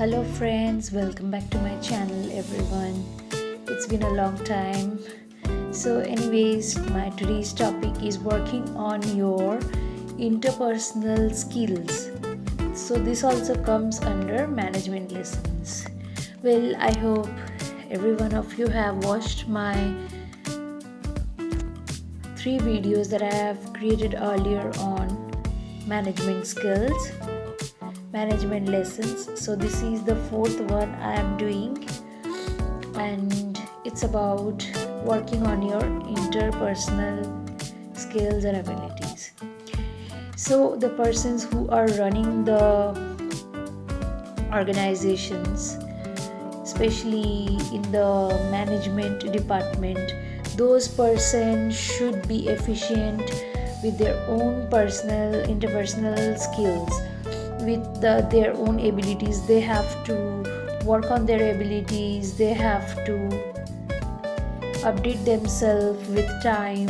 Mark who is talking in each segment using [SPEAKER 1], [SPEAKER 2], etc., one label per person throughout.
[SPEAKER 1] Hello friends, welcome back to my channel everyone. It's been a long time. So anyways, my today's topic is working on your interpersonal skills. So this also comes under management lessons. Well, I hope every one of you have watched my 3 videos that I have created earlier on management skills, management lessons. So this is the fourth one I am doing, and it's about working on your interpersonal skills and abilities. So the persons who are running the organizations, especially in the management department, those persons should be efficient with their own personal interpersonal skills, with their own abilities. They have to work on their abilities, they have to update themselves with time.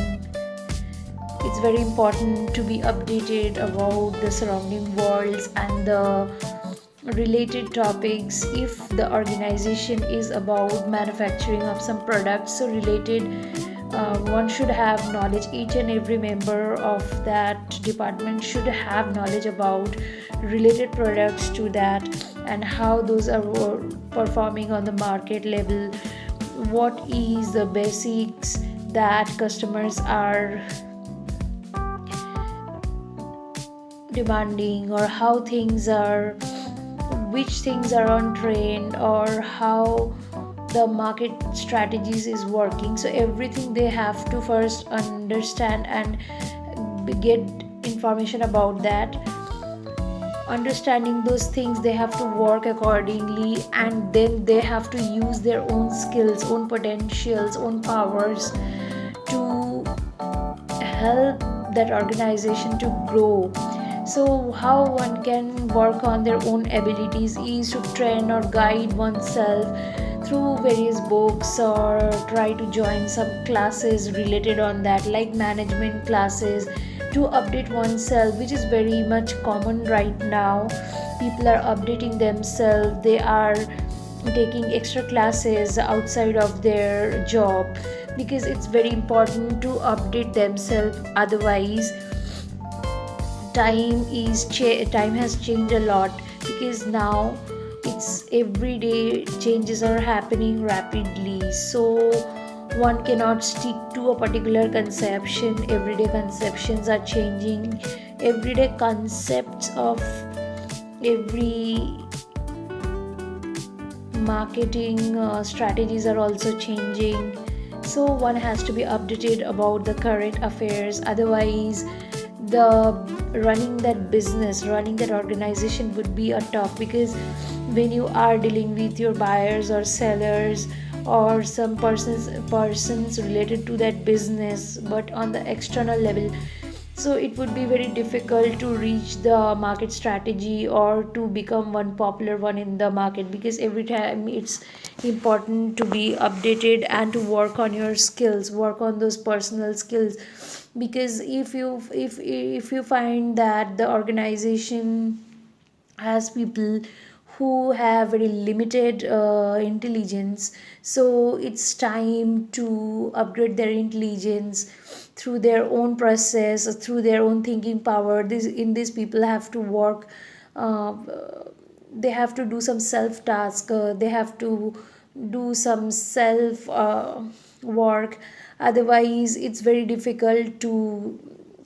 [SPEAKER 1] It's very important to be updated about the surrounding worlds and the related topics. If the organization is about manufacturing of some products, so related, one should have knowledge. Each and every member of that department should have knowledge about related products to that, and how those are performing on the market level, what is the basics that customers are demanding, or how things are, which things are on trend, or how the market strategies is working. So everything they have to first understand and get information about that. Understanding those things, they have to work accordingly, and then they have to use their own skills, own potentials, own powers to help that organization to grow. So how one can work on their own abilities is to train or guide oneself through various books, or try to join some classes related on that, like management classes, to update oneself, which is very much common right now. People are updating themselves, they are taking extra classes outside of their job, because it's very important to update themselves. Otherwise, time has changed a lot, because now it's every day changes are happening rapidly. So one cannot stick to a particular conception. Everyday conceptions are changing, everyday concepts of every marketing strategies are also changing. So one has to be updated about the current affairs. Otherwise, the running that business, running that organization would be a tough, because when you are dealing with your buyers or sellers, or some persons related to that business, but on the external level, so it would be very difficult to reach the market strategy or to become one popular one in the market, because every time it's important to be updated and to work on your skills, work on those personal skills. Because if you find that the organization has people who have very limited intelligence, so it's time to upgrade their intelligence through their own process, through their own thinking power. These people have to work, uh, they have to do some self task, they have to do some self work. Otherwise, it's very difficult to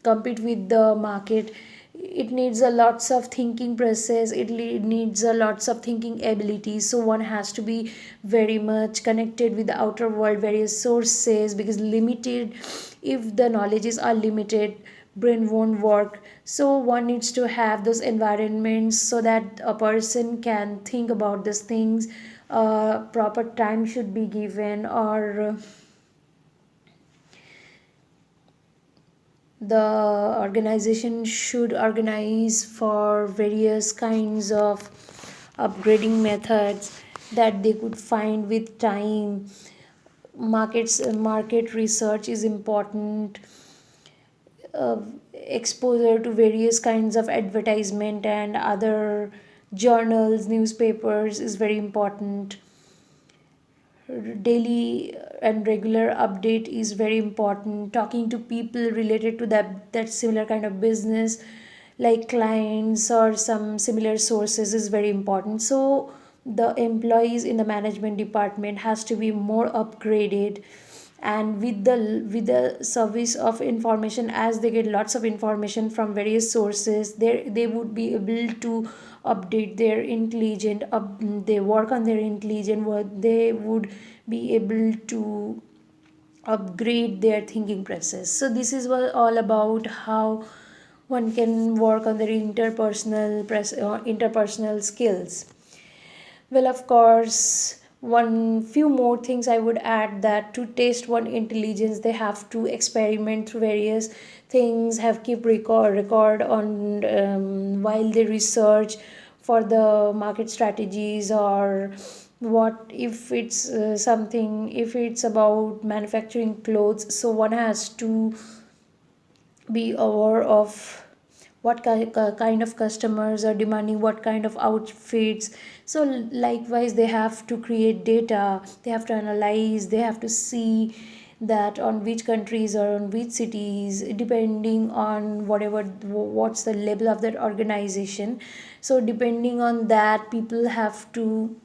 [SPEAKER 1] compete with the market. It needs a lots of thinking process, it needs a lots of thinking abilities. So one has to be very much connected with the outer world, various sources, because limited, if the knowledges are limited, brain won't work. So one needs to have those environments so that a person can think about these things. Proper time should be given, or the organization should organize for various kinds of upgrading methods that they could find with time. Market research is important. uh, Exposure to various kinds of advertisement and other journals, newspapers is very important. Daily and regular update is very important. Talking to people related to that similar kind of business, like clients or some similar sources, is very important. So the employees in the management department has to be more upgraded, and with the service of information, as they get lots of information from various sources, they would be able to update their intelligent they work on their intelligent work. They would be able to upgrade their thinking process. So this is what all about how one can work on their interpersonal skills. Well, of course, one few more things I would add, that to test one intelligence, they have to experiment through various things, have keep record on while they research for the market strategies, or what if it's something, if it's about manufacturing clothes, so one has to be aware of what kind of customers are demanding what kind of outfits. So likewise, they have to create data, they have to analyze, they have to see that on which countries or on which cities, depending on what's the level of that organization. So depending on that, people have to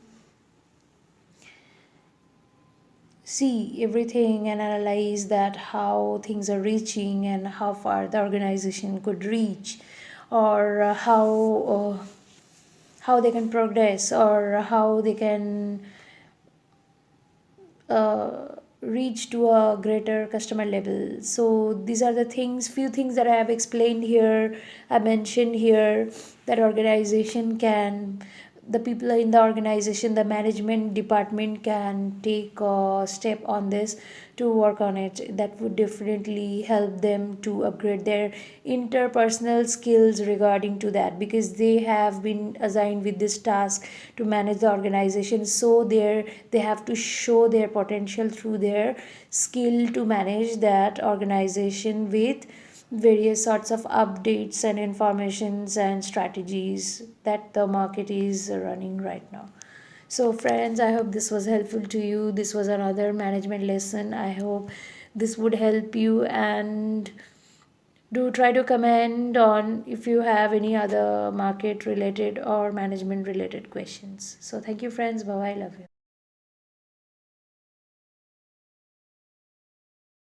[SPEAKER 1] see everything and analyze that how things are reaching and how far the organization could reach, or how they can progress, or how they can reach to a greater customer level. So these are the things, few things that I have explained here, I mentioned here, that organization can, the people in the organization, the management department can take a step on this to work on it. That would definitely help them to upgrade their interpersonal skills regarding to that, because they have been assigned with this task to manage the organization. So they have to show their potential through their skill to manage that organization with various sorts of updates and informations and strategies that the market is running right now. So friends, I hope this was helpful to you. This was another management lesson. I hope this would help you, and do try to comment on if you have any other market related or management related questions. So thank you friends, bye bye, love you.